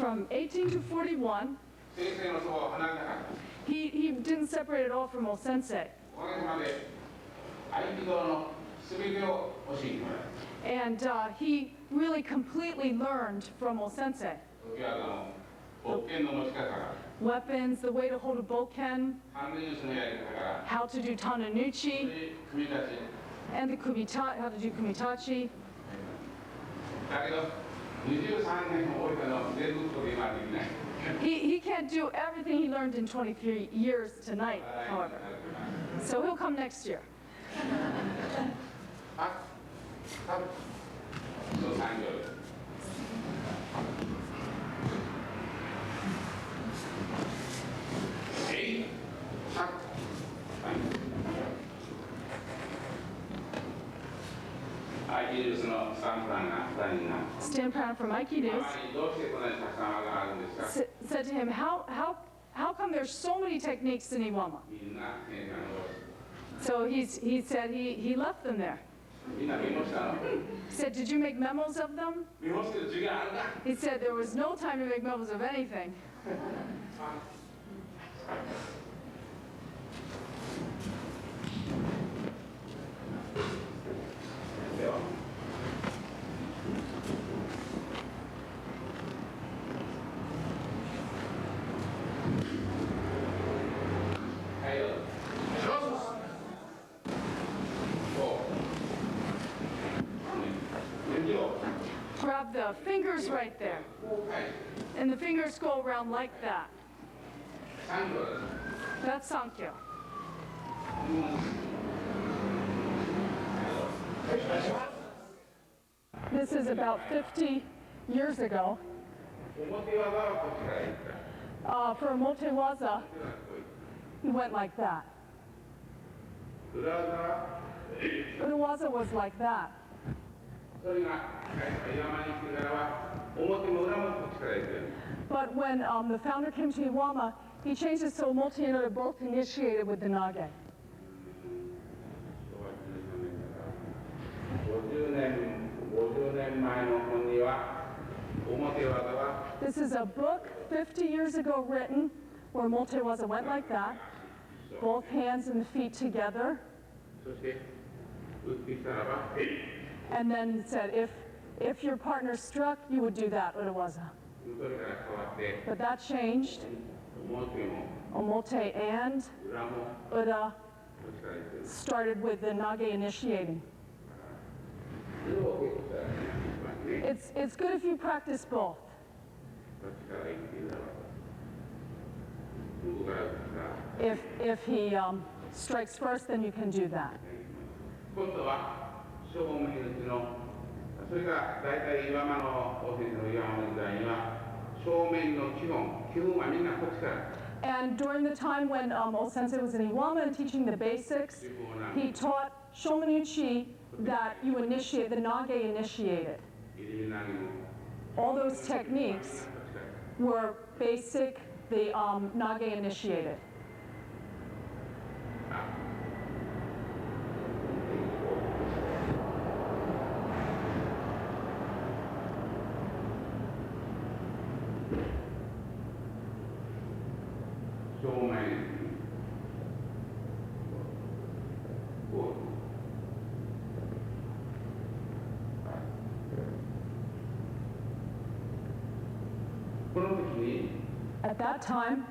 From 18 to 41, 先生のそばを離れなかった。 he didn't separate at all from old sensei. おかげさまで合気道の全てを教えてもらいます。 And he really completely learned from old sensei. 時は勃拳の持ち方から、 Weapons, the way to hold a bokken, ハンデニュースのやり方から、 how to do そ tananuchi, れで組み立ち。 and the how to do kumitachi. だけど23年も覚えたのは全部ここで今できない。 He can't do everything he learned in 23 years tonight, however. So he'll come next year. あ、多分そう産業です。アイキルスのスタンプランが2人が Stand proud from あ Aikidos まりどうしてこんなにたくさん技があるんですか said to him, how come there's so many techniques in Iwama? みんな先生のどうして So he said he left them there. みんなメモしたの He said, did you make memos of them? メモしてる時間あるか He said there was no time to make memos of anything. でははいどうぞGrab the fingers right there. And the fingers go around like that. That's Sankyo. This is about 50 years ago. For Omote Waza, he went like that. Urawaza was like that. But when the founder came to Iwama, he changed it so Omote and Ura both initiated with the nage. This is a book 50 years ago written where Omote Waza went like that, both hands and the feet together. And then said, if your partner struck, you would do that, Urawaza. But that changed. Omote and Ura started with the nage initiating. It's good if you practice both. If he strikes first, then you can do that. 正面のそれが大体岩間の先生の岩間の時代には正面の基本はみんなこっちから。And during the time when old sensei was in Iwama and teaching the basics, he taught Shomen Uchi that you initiate, the nage initiated. All those techniques were basic, the nage initiated. At that time,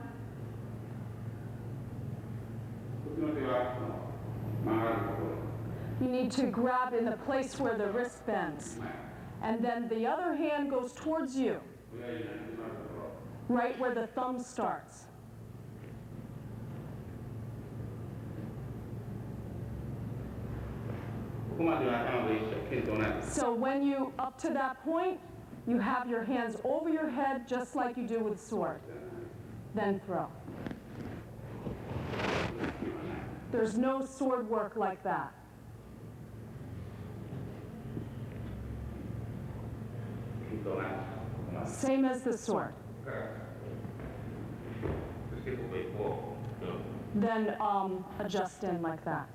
you need to grab in the place where the wrist bends. And then the other hand goes towards you, right where the thumb starts. So when you, up to that point, you have your hands over your head just like you do with sword. Then throw. There's no sword work like that. Same as the sword. Then adjust in like that.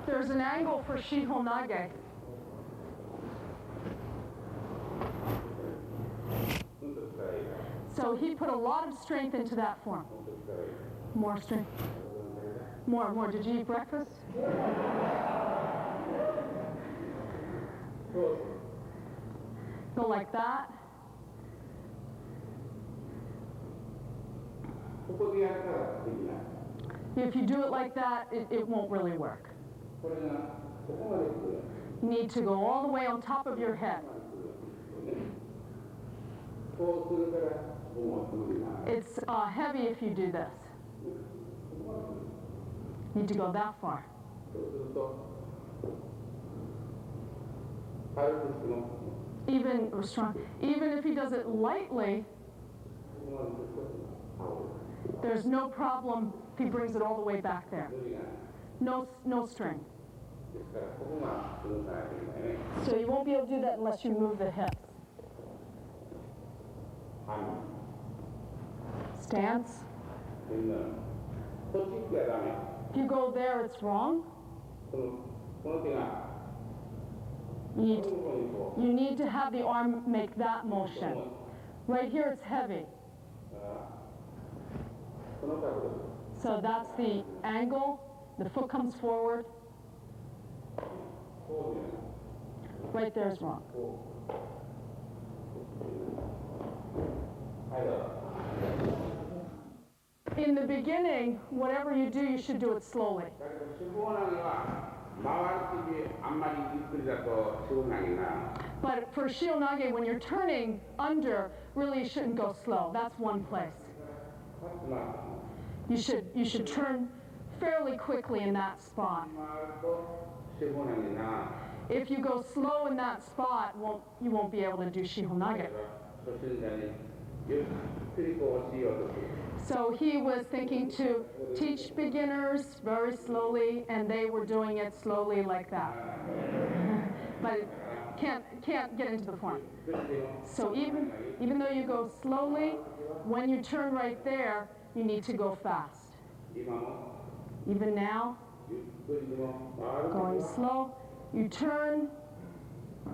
There's an angle for Shihonage. So he put a lot of strength into that form. More strength. More. Did you eat breakfast? Go like that. If you do it like that, it won't really work. You need to go all the way on top of your head. It's heavy if you do this. You need to go that far. Even if he does it lightly, there's no problem if he brings it all the way back there. No strain. So you won't be able to do that unless you move the hips. Stance. If you go there, it's wrong. You need to have the arm make that motion. Right here, it's heavy. So that's the angle. The foot comes forward. Right there is wrong. In the beginning, whatever you do, you should do it slowly. But for Shihonage, when you're turning under, really you shouldn't go slow. That's one place. You should turn fairly quickly in that spot. If you go slow in that spot, you won't be able to do Shihonage. So he was thinking to teach beginners very slowly, and they were doing it slowly like that. But can't get into the form. So even though you go slowly, when you turn right there, you need to go fast. Even now, going slow, you turn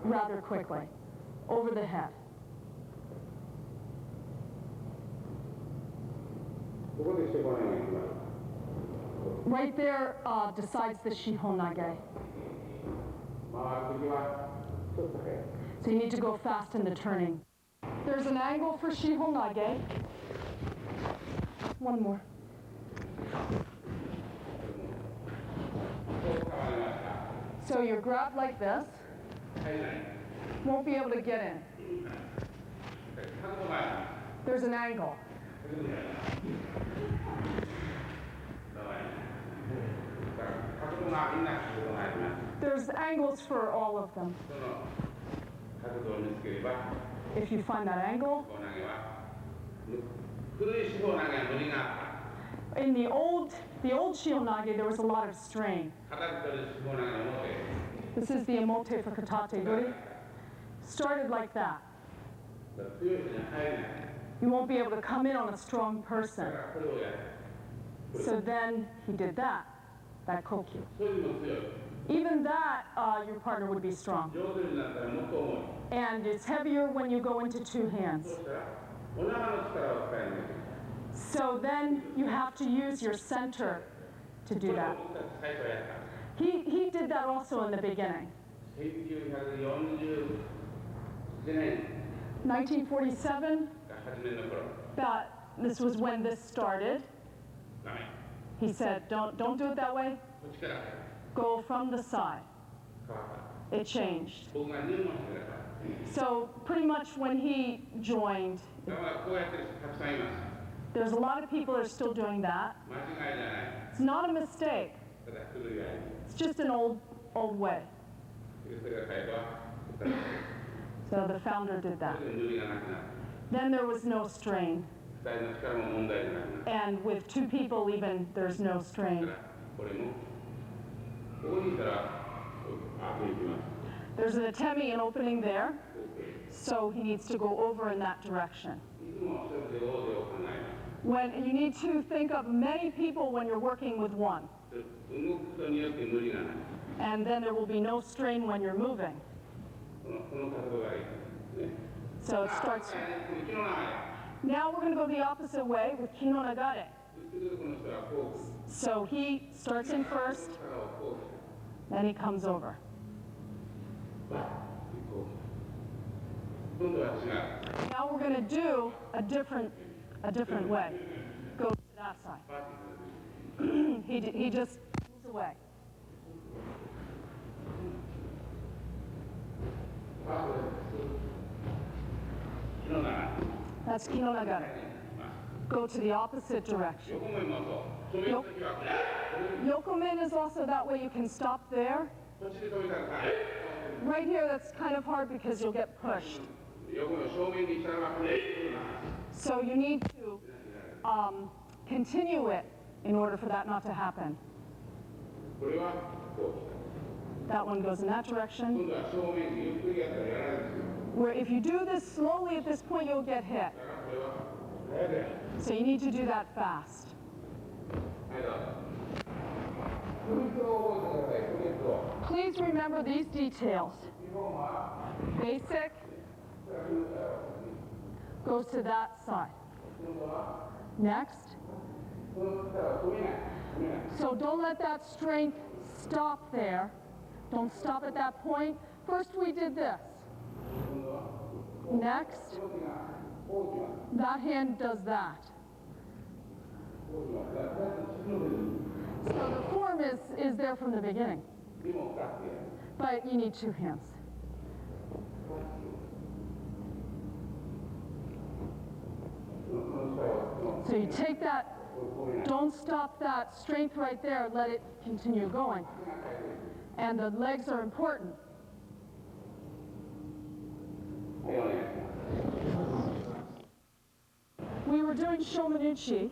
rather quickly over the head. Right there decides the Shihonage. So you need to go fast in the turning. There's an angle for Shihonage. One more. So you're grabbed like this. Won't be able to get in. There's an angle. There's angles for all of them. If you find that angle. In the old Shihonage, there was a lot of strain. This is the Omote for Katate Dori. Started like that. You won't be able to come in on a strong person. So then he did that Kokyu. Even that, your partner would be strong. And it's heavier when you go into two hands. So then you have to use your center to do that. He did that also in the beginning. 1947, this was when this started. He said, don't do it that way. Go from the side. It changed. So pretty much when he joined, there's a lot of people that are still doing that. It's not a mistake. It's just an old way. So the founder did that. Then there was no strain. And with two people even, there's no strain. There's an atemi, an opening there. So he needs to go over in that direction. When you need to think of many people when you're working with one. And then there will be no strain when you're moving. So it starts. Now we're going to go the opposite way with kino nagare. So he starts in first, then he comes over. Now we're going to do a different way. Go to that side. He just moves away. That's kino nagare. Go to the opposite direction. Yokomen is also that way. You can stop there. Right here, that's kind of hard because you'll get pushed. So you need to continue it in order for that not to happen. That one goes in that direction. Where if you do this slowly at this point, you'll get hit. So you need to do that fast. Please remember these details. Basic goes to that side. Next. So don't let that strength stop there. Don't stop at that point. First we did this. Next, that hand does that. So the form is there from the beginning. But you need two hands. So you take that, don't stop that strength right there, let it continue going. And the legs are important. We were doing Shomen Uchi.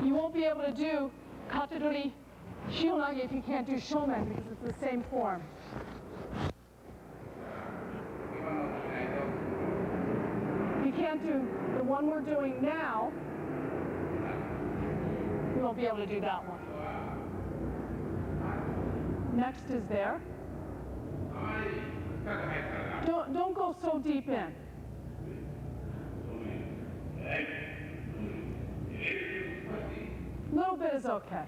You won't be able to do Katedori Shihonage if you can't do Shomen because it's the same form. You can't do the one we're doing now. You won't be able to do that one. Next is there. Don't go so deep in. A little bit is okay.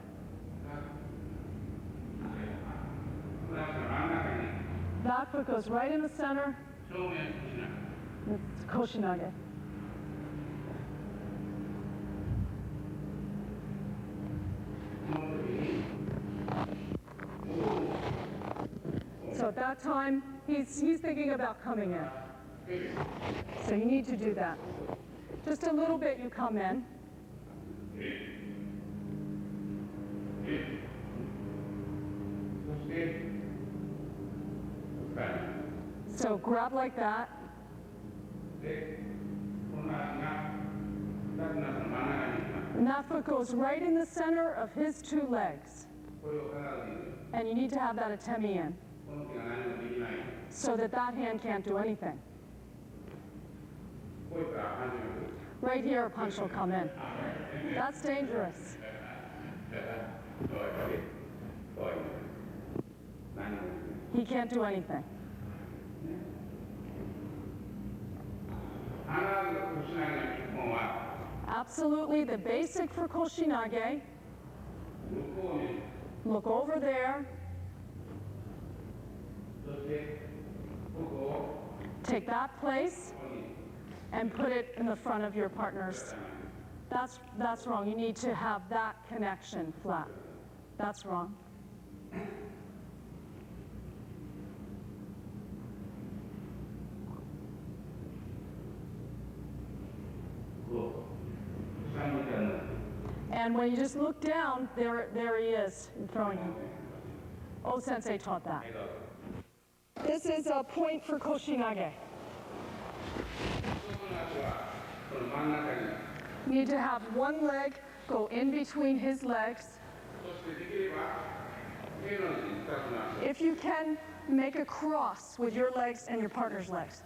That foot goes right in the center. It's Koshinage. So at that time, he's thinking about coming in. So you need to do that. Just a little bit you come in. So grab like that. And that foot goes right in the center of his two legs. And you need to have that atemi in so that that hand can't do anything. Right here, a punch will come in. That's dangerous. He can't do anything. Absolutely, the basic for Koshinage. Look over there. Take that place and put it in the front of your partner's. That's wrong. You need to have that connection flat. That's wrong. And when you just look down, there he is, throwing him. Oh, Sensei taught that. This is a point for Koshinage. You need to have one leg go in between his legs. If you can, make a cross with your legs and your partner's legs.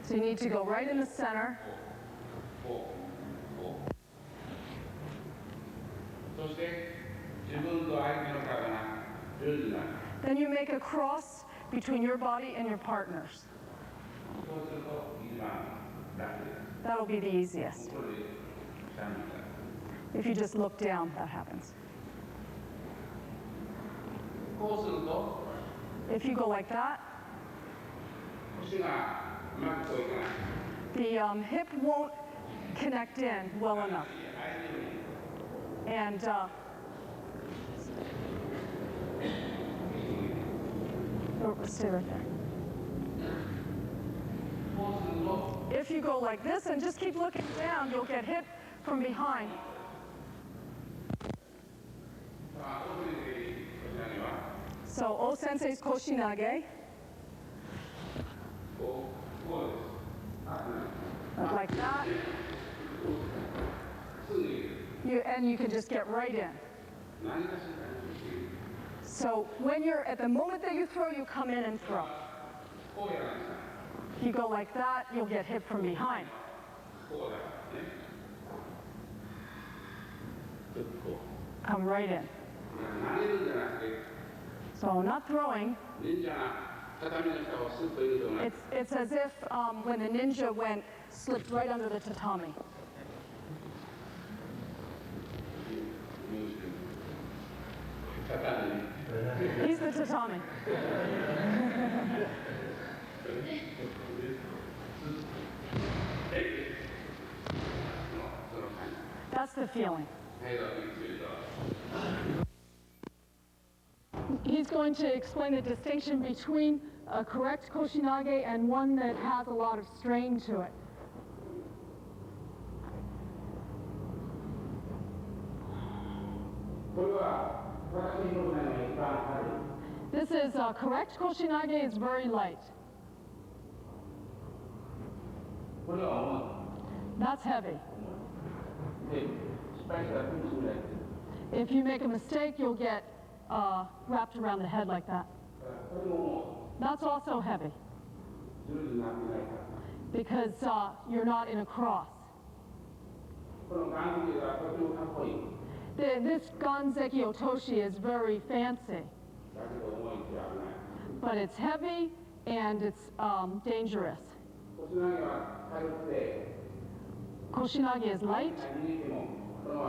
So you need to go right in the center. Then you make a cross between your body and your partner's. That'll be the easiest. If you just look down, that happens. If you go like that, the hip won't connect in well enough. And stay right there. If you go like this and just keep looking down, you'll get hit from behind. So, O Sensei's Koshinage. Like that. And you can just get right in. So when you're, at the moment that you throw, you come in and throw. If you go like that, you'll get hit from behind. Come right in. So not throwing. It's as if when the ninja went, slipped right under the tatami. He's the tatami. That's the feeling. He's going to explain the distinction between a correct Koshinage and one that has a lot of strain to it. This is correct Koshinage is very light. That's heavy. If you make a mistake, you'll get wrapped around the head like that. That's also heavy because you're not in a cross. This Ganzeki Otoshi is very fancy, but it's heavy and it's dangerous. Koshinage is light,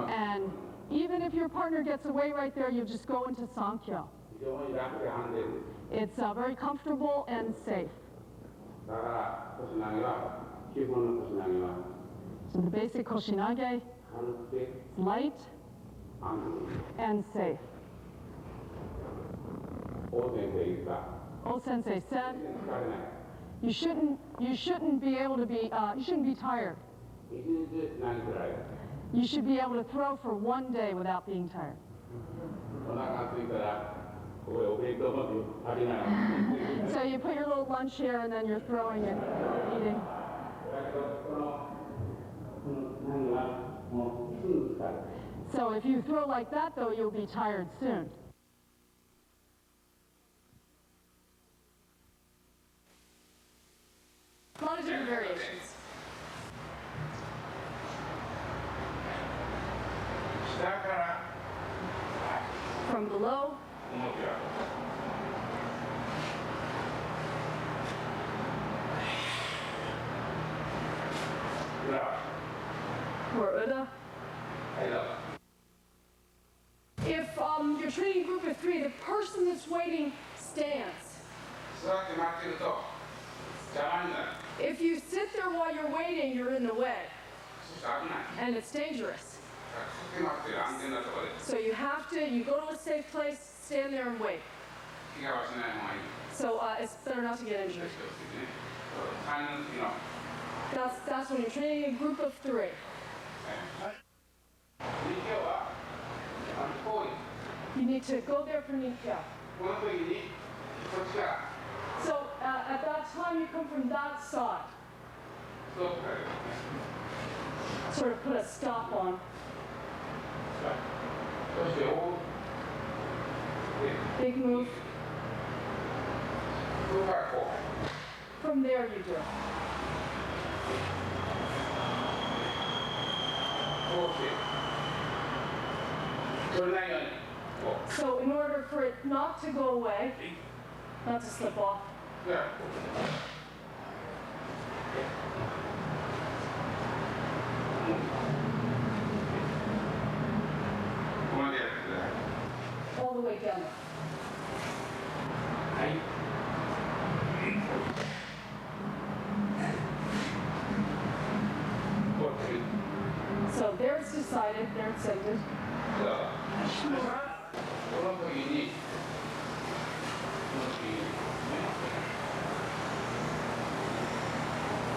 and even if your partner gets away right there, you just go into Sankyo. It's very comfortable and safe. So the basic Koshinage is light and safe. O Sensei said, you shouldn't be able to be, you shouldn't be tired. You should be able to throw for one day without being tired. So you put your little lunch here and then you're throwing and eating. So if you throw like that though, you'll be tired soon. A lot of different variations. From below. Or Uda. If you're training a group of 3, the person that's waiting stands. If you sit there while you're waiting, you're in the way. And it's dangerous. So you have to, you go to a safe place, stand there and wait. So it's better not to get injured. That's when you're training a group of 3. You need to go there for Nikkyo. So at that time you come from that side. Sort of put a stop on. Big move. From there you do. So in order for it not to go away, not to slip off, ではここまでやってください。 all the way down. はい。こっち。 So there it's decided, there it's ended. じゃあこの時に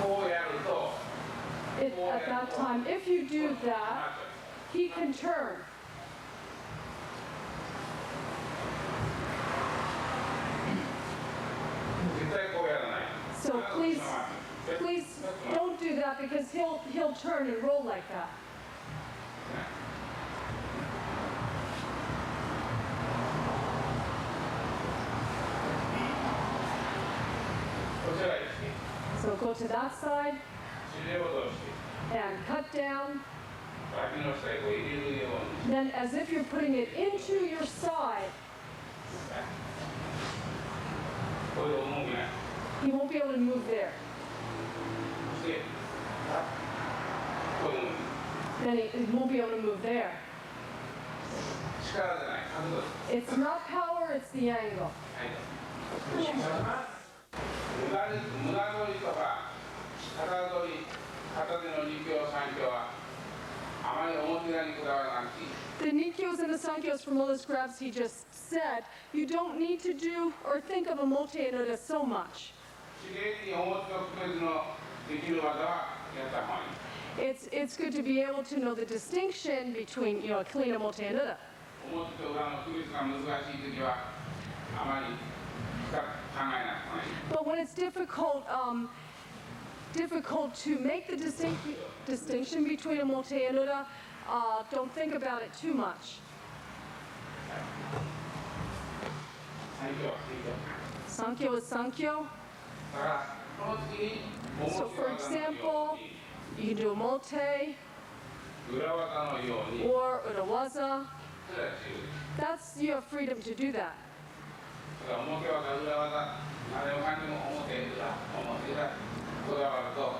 こうやると At that time, if you do that, he can turn. 絶対こうやらない。 So please don't do that because he'll turn and roll like that. こちらへ So go to that side 締め戻して and cut down. 脇の下へこう入れるように Then as if you're putting it into your side, これで重くない。 he won't be able to move there. そしてこういうふうに Then he won't be able to move there. 力じゃない角度です。 It's not power, it's the angle. 胸取りとか肩取り片手の二強三強はあまり表側にこだわらなくていい。 The Nikkyos and the Sankyos from all those grabs he just said, you don't need to do or think of Omote and Uda so much. 自然に表と区別のできる技はやった方がいい。 It's good to be able to know the distinction between, a clean Omote and Uda. 表と裏の区別が難しいときはあまり深く考えなくてもいい。 But when it's difficult to make the distinction between Omote and Uda, don't think about it too much. 最強。 Sankyo is Sankyo. だからこの次に So for example, you can do Omote 裏技のように or Urawaza. それは自由です。 You have freedom to do that. だから表技裏技何を感じも表裏こだわると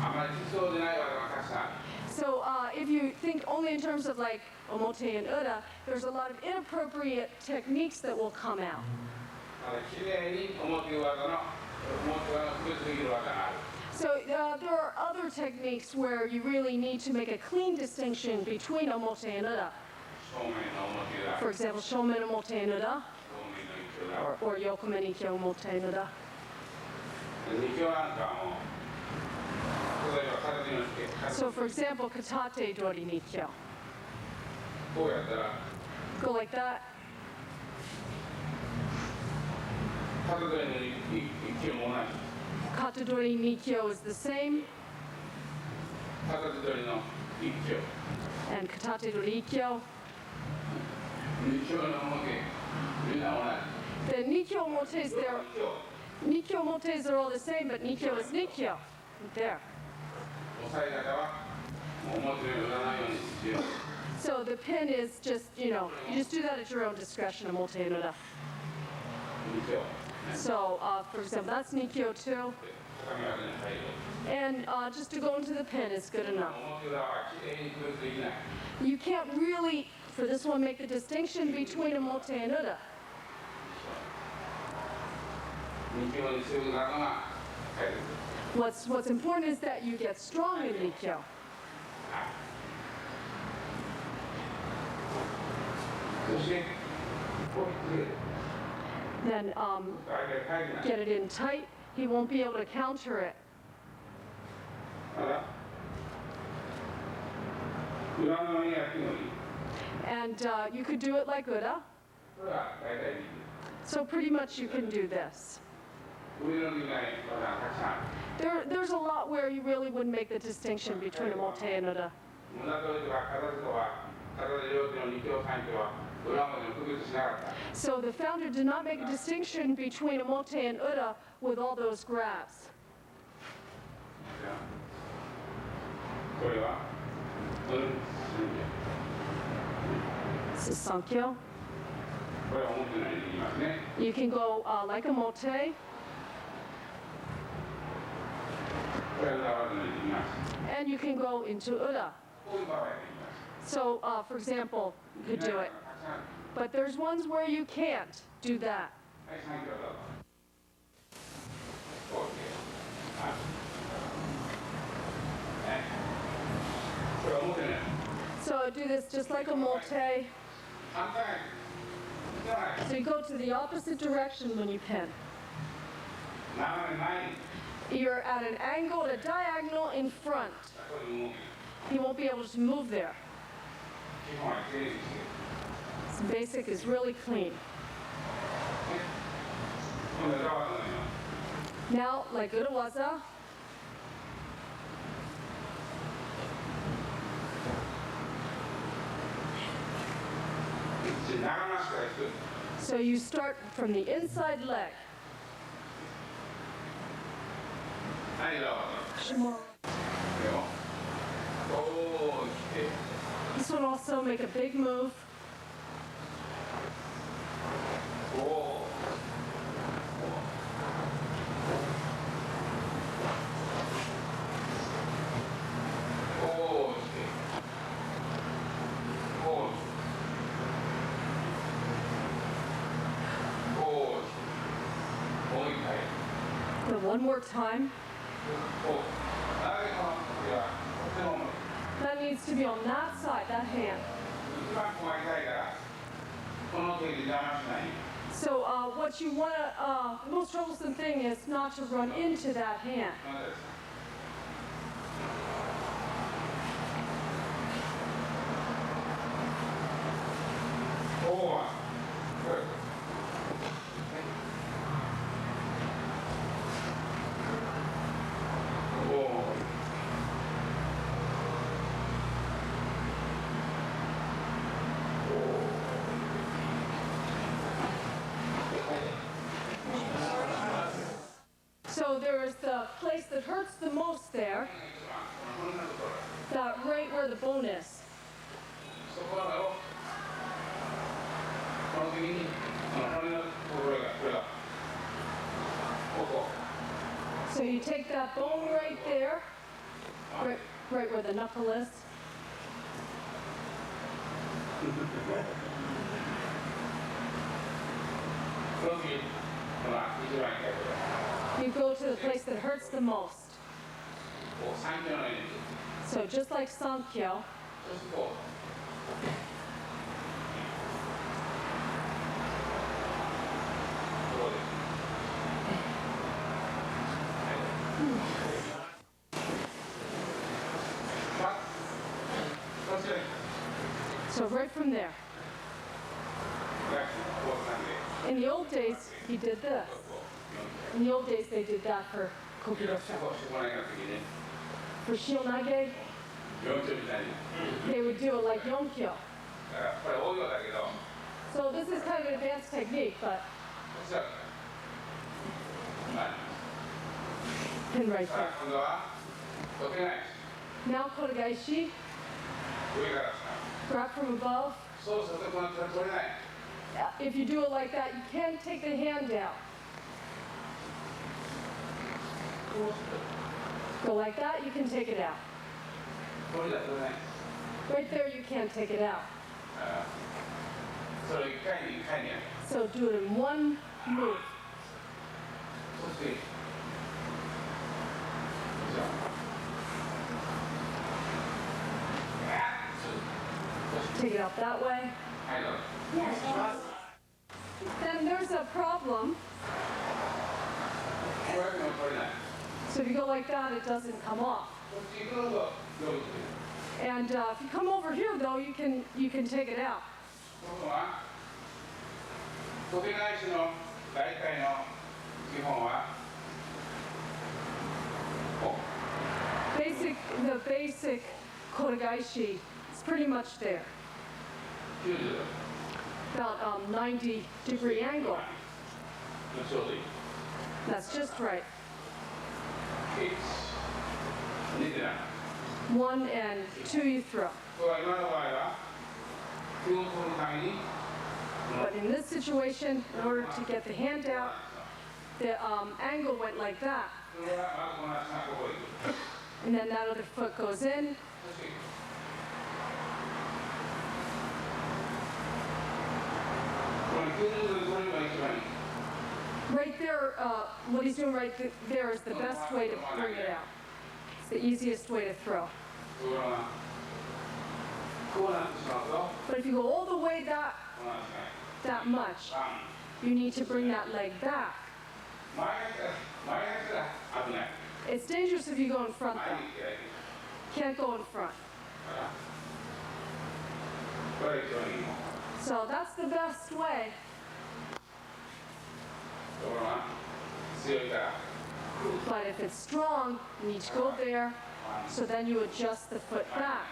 あまり必要でない技がたくさんある。 So if you think only in terms of like Omote and Uda, there's a lot of inappropriate techniques that will come out. だからきれいに表技の区別できる技がある。 So there are other techniques where you really need to make a clean distinction between Omote and Uda. 正面の表裏 For example, Shomen Omote and Uda 正面の一挙裏 or Yoku Nikkyo Omote and Uda. 二挙なんかも例えば片手のして So for example, Katate Dori Nikkyo. こうやったら Go like that. 片手の一挙も同じ Kata Dori Nikkyo is the same, 片手取りの一挙 and Katate Dori Ikkyo. 二挙の表みんな同じ The Nikkyo Omotes, 一 they're 挙 Nikkyo Omotes are all the same, but Nikkyo is Nikkyo. There. 押さえ方はもう表に裏ないようにしよう So the pin is just, you just do that at your own discretion, Omote and Uda. 二挙 So, for example, that's Nikkyo too. 鏡技に入る And just to go into the pin is good enough. 表裏はきれいに区別できない You can't really, for this one, make the distinction between Omote and Uda. 二挙にするのが入る What's important is that you get strong in Nikkyo. そしてこういう Then 大体入るな get it in tight. He won't be able to counter it. ただ裏側にやってもいい And you could do it like Uda. これは大体できる So pretty much you can do this. 上のできない技がたくさんある There's a lot where you really wouldn't make the distinction between Omote and Uda. 胸取りとか片手とか片手両手の二強三強は裏まで区別しなかった So the founder did not make a distinction between Omote and Uda with all those grabs. これは This is Sankyo. You can go like a mote. これ裏技にできます。 And you can go into ura. こういう場合できます。 So, for example, you could do it. But there's ones where you can't do that. はい、サンキョどうぞ。OK。はい。ね。これ表ね。 So do this just like a mote. 反対。はい。 So you go to the opposite direction when you pin. 斜め前に。 You're at an angle, at a diagonal in front. これ動き。 You won't be able to move there. 基本はきれいにして。 So basic is really clean. 今度裏技になります。 Now, like urawaza, 長回しから引く。 so you start from the inside leg. はい、裏技。これを。こう来て。 This would also make a big move. こう。こう来て。こう。こう来て。もう一回。 So one more time. こう。投げの手はとても重い。 That needs to be on that side, that hand. 一番細かいからこの手で邪魔しない。 So what you want to, the most troublesome thing is not to run into that hand. なぜですか。こうはこれ。こう。 So there is the place that hurts the most there, that right where the bone is. そこだろ。この時に骨のこれがここ。 So you take that bone right there, right where the knuckle is. この時ほら一番痛いところ。 You go to the place that hurts the most. こう三角のように。 So just like Sankyo, そしてこう。こうです。こちらに。 so right from there. こうなんで。 In the old days, he did this. In the old days, they did that for Kokyu Dosa. こうしてもらえた時に。 For Shihonage, 40みたいに。 they would do it like Yonkyo. だからこれ応用だけど。 So this is kind of an advanced technique, but こちら。はい。 pin right さあ there. 今度は溶けない。 Now Kotegaeshi, 上からさ。 grab from above. そうするとこの手は取れない。 If you do it like that, you can take the hand down. こうする Go like that, you can take it out. とこれじゃ取れない。 Right there, you can't take it out. それを一回にやる。 So do it in one move. そしてこちら。Take it out that way. はいどうぞ。 Then there's a problem. こうやっても取れない。 So if you go like that, it doesn't come off. こっち行くのと上手で。 And if you come over here, though, you can take it out. ここは溶け返しの大体の基本はこう。 The basic Kotegaeshi is pretty much there. 90度。 About 90-degree angle. ちょうどいい。 That's just right. 2でない。 1 and 2 you throw. これは今の場合は気を取るために But in this situation, in order to get the hand out, the angle went like that. And then that other foot goes in. Right there, what he's doing right there is the best way to bring it out. It's the easiest way to throw. But if you go all the way that much, you need to bring that leg back. It's dangerous if you go in front though. Can't go in front. So that's the best way. But if it's strong, you need to go there, so then you adjust the foot back.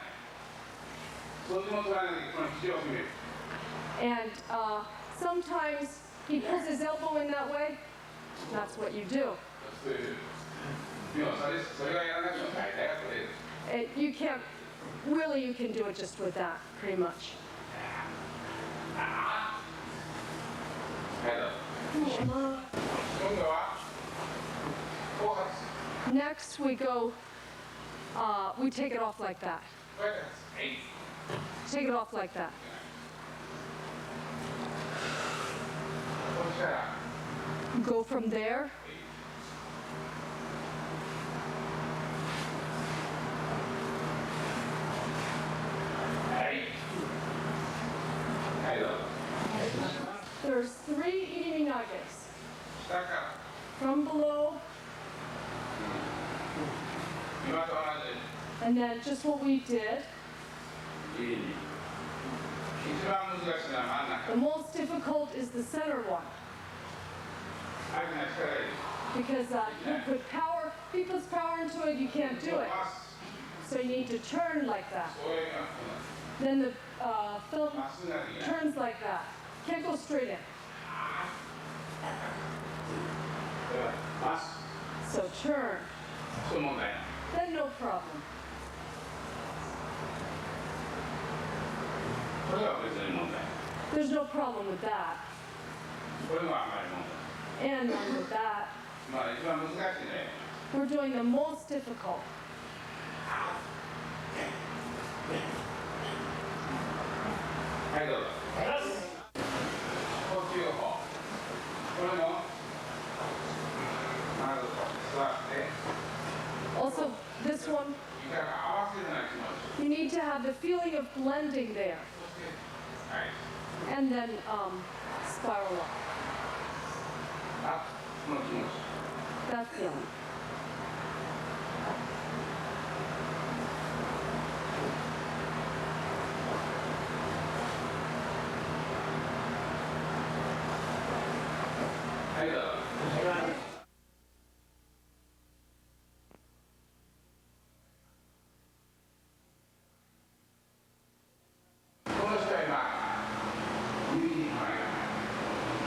And sometimes he pulls his elbow in that way. That's what you do. You can't, really you can do it just with that, pretty much. Next we go, we take it off like that. Take it off like that. Go from there. There's 3 Iriminages. From below. And then just what we did. The most difficult is the center one. Because you put power, people's power into it, you can't do it. So you need to turn like that. Then the film turns like that. Can't go straight in. So turn. Then no problem. There's no problem with that. And none with that. We're doing the most difficult. Kokyu Ho. Also, this one, you need to have the feeling of blending there. And then spiral up. That feeling.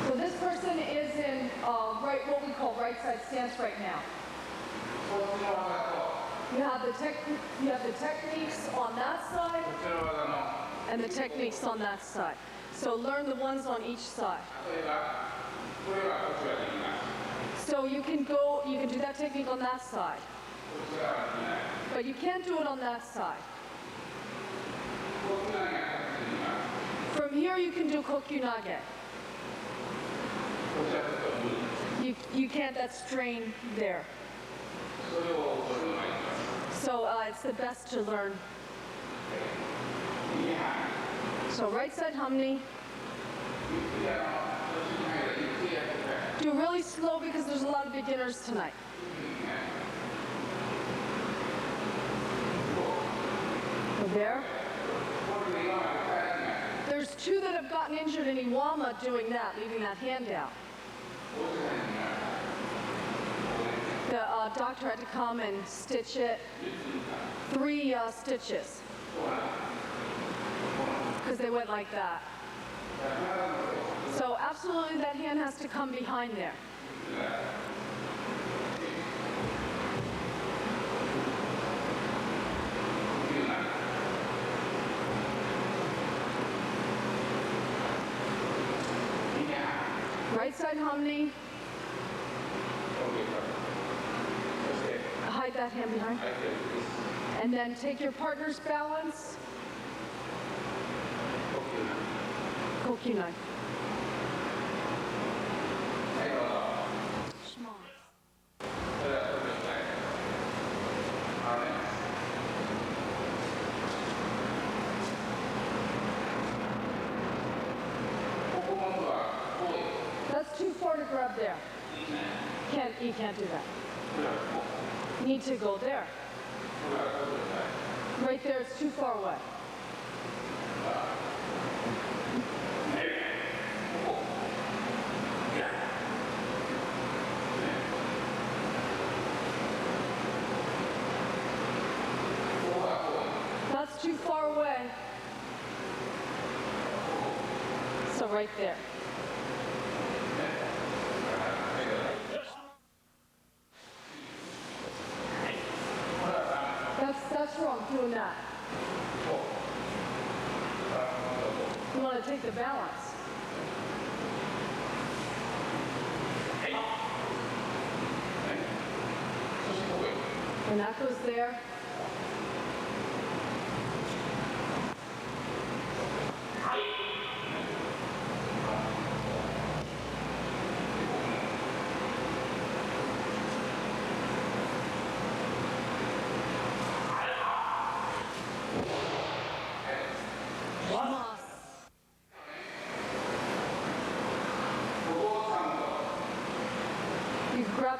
So this person is in what we call right side stance right now. You have the techniques on that side and the techniques on that side. So learn the ones on each side. So you can do that technique on that side. But you can't do it on that side. From here you can do Kokyunage. You can't, that strain there. So it's the best to learn. So right side hamni. Do really slow because there's a lot of beginners tonight. There. There's 2 that have gotten injured in Iwama doing that, leaving that hand out. The doctor had to come and stitch it. 3 stitches. Because they went like that. So absolutely that hand has to come behind there. Right side hominy. Hide that hand behind. And then take your partner's balance. Kokyunage. That's too far to grab there. You can't do that. You need to go there. Right there, it's too far away. That's too far away. So right there. That's wrong, doing that. You want to take the balance. And that goes there.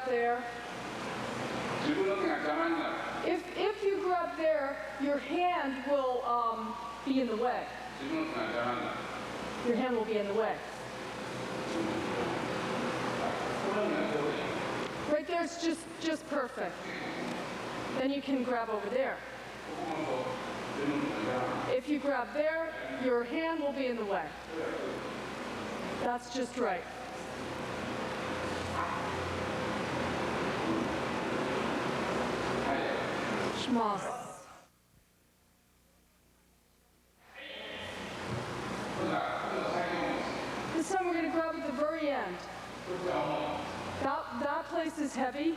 There. If you grab there, your hand will be in the way. Your hand will be in the way. Right there is just perfect. Then you can grab over there. If you grab there, your hand will be in the way. That's just right. Schmoss. This time we're going to grab at the very end. That place is heavy.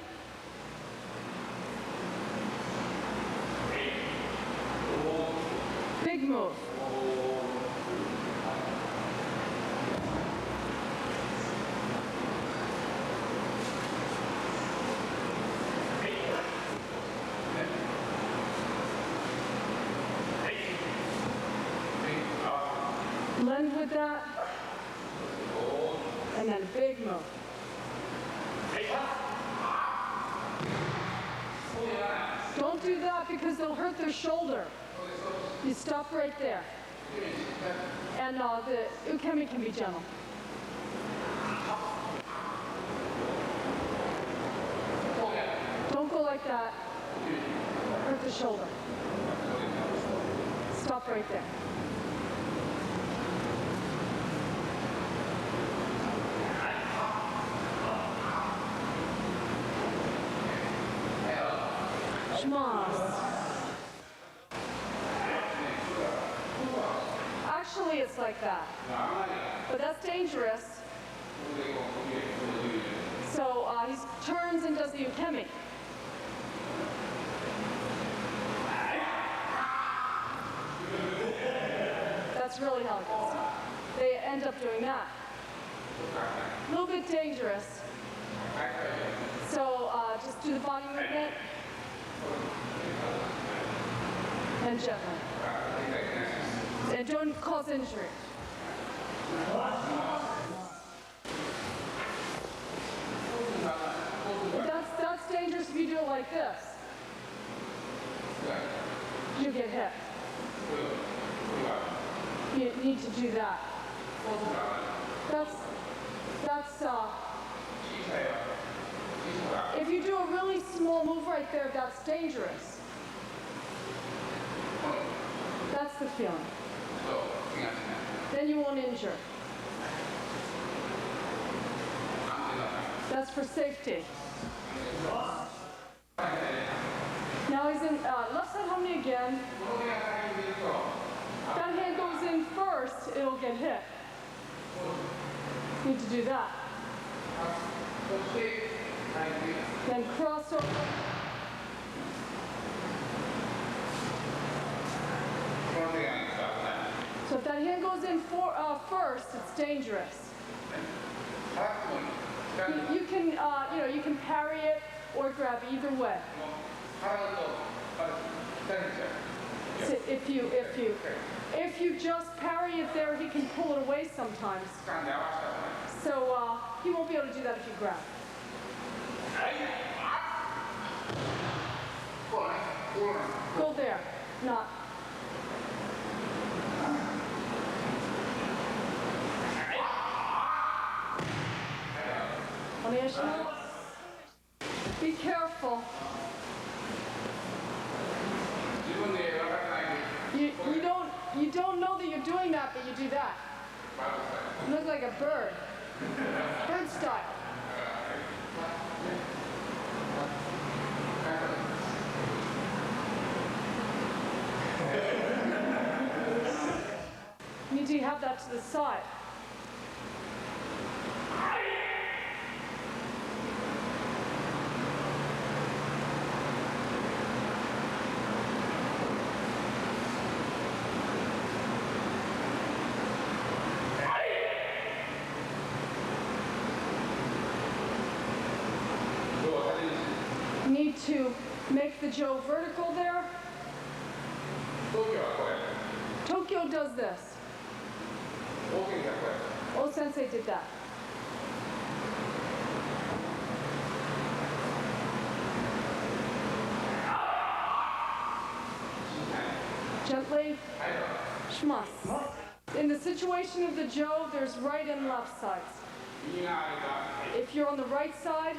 Big move. Blend with that, and then a big move. Don't do that because they'll hurt their shoulder. You stop right there. And the ukemi can be gentle. Don't go like that. Hurt the shoulder. Stop right there. Actually, it's like that. But that's dangerous. So he turns and does the ukemi. That's really how it goes. They end up doing that. A little bit dangerous. So just do the body movement. And gently. And don't cause injury. That's dangerous if you do it like this. You get hit. You need to do that. If you do a really small move right there, that's dangerous. That's the feeling. Then you won't injure. That's for safety. Now he's in left side hominy again. That hand goes in first, it'll get hit. Need to do that. Then cross over. So if that hand goes in first, it's dangerous. You can, you can parry it or grab either way. So if you just parry it there, he can pull it away sometimes. So he won't be able to do that if you grab. Go there, not. Be careful. You don't know that you're doing that, but you do that. You look like a bird. Bird style. You need to have that to the side. To make the Joe vertical there. Tokyo does this. Oh, Sensei did that. Gently. Shmas. In the situation of the Joe, there's right and left sides. If you're on the right side,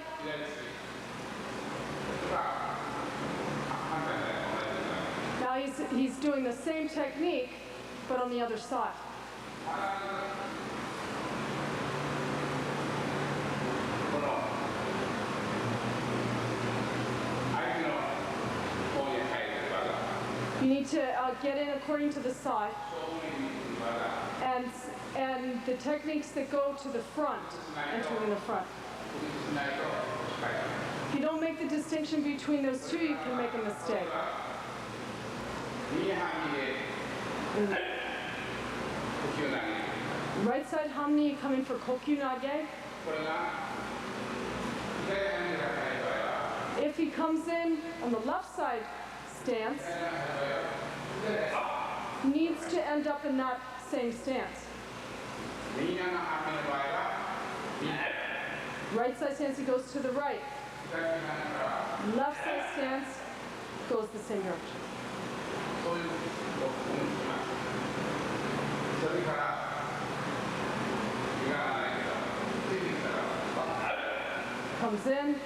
now he's doing the same technique, but on the other side. You need to get in according to the side, and the techniques that go to the front, entering the front. If you don't make the distinction between those two, you can make a mistake. Right side hamni, you come in for Kokyunage. If he comes in on the left side stance, needs to end up in that same stance. Right side stance, he goes to the right. Left side stance goes the same direction. Comes in.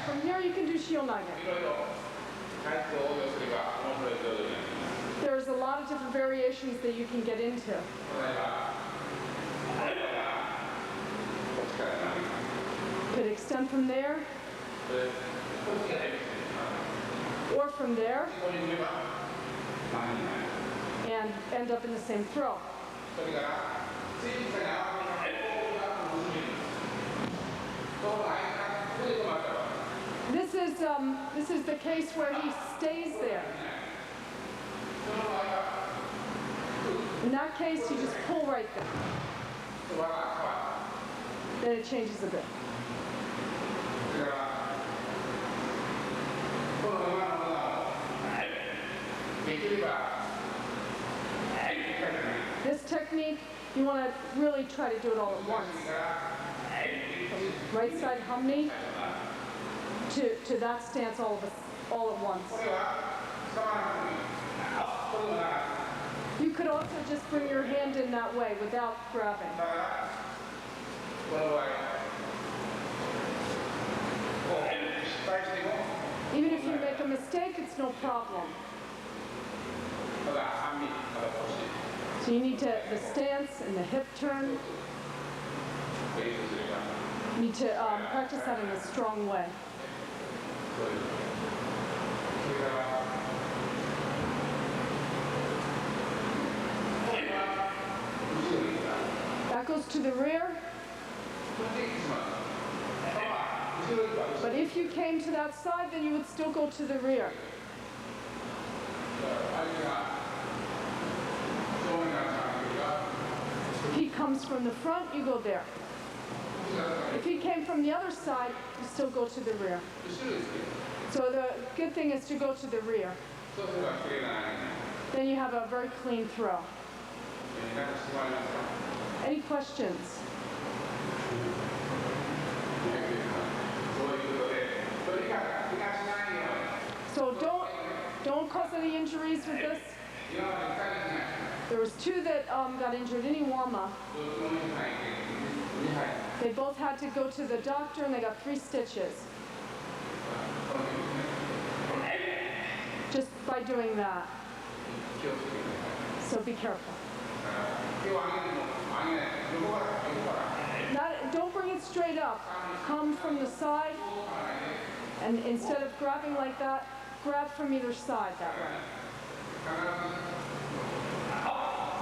From here you can do Shihonage. There's a lot of different variations that you can get into. Could extend from there, or from there, and end up in the same throw. This is the case where he stays there. In that case, you just pull right there. Then it changes a bit. This technique, you want to really try to do it all at once. Right side hamni to that stance all at once. You could also just bring your hand in that way without grabbing. Even if you make a mistake, it's no problem. So you need the stance and the hip turn. You need to practice that in a strong way. That goes to the rear. But if you came to that side, then you would still go to the rear. If he comes from the front, you go there. If he came from the other side, you still go to the rear. So the good thing is to go to the rear. Then you have a very clean throw. Any questions? So don't cause any injuries with this. There was two that got injured in Iwama. They both had to go to the doctor and they got 3 stitches. Just by doing that. So be careful. Don't bring it straight up. Come from the side, and instead of grabbing like that, grab from either side that way.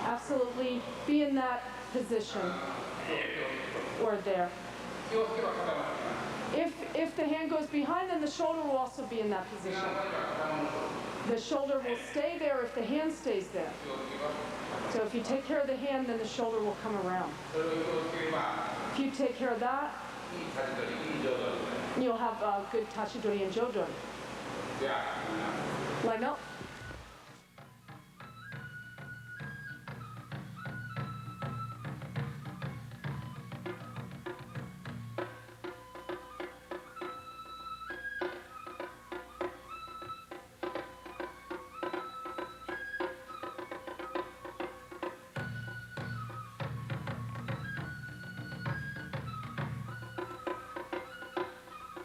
Absolutely be in that position or there. If the hand goes behind, then the shoulder will also be in that position. The shoulder will stay there if the hand stays there. So if you take care of the hand, then the shoulder will come around. If you take care of that, you'll have good tachidori and jodori. Line up.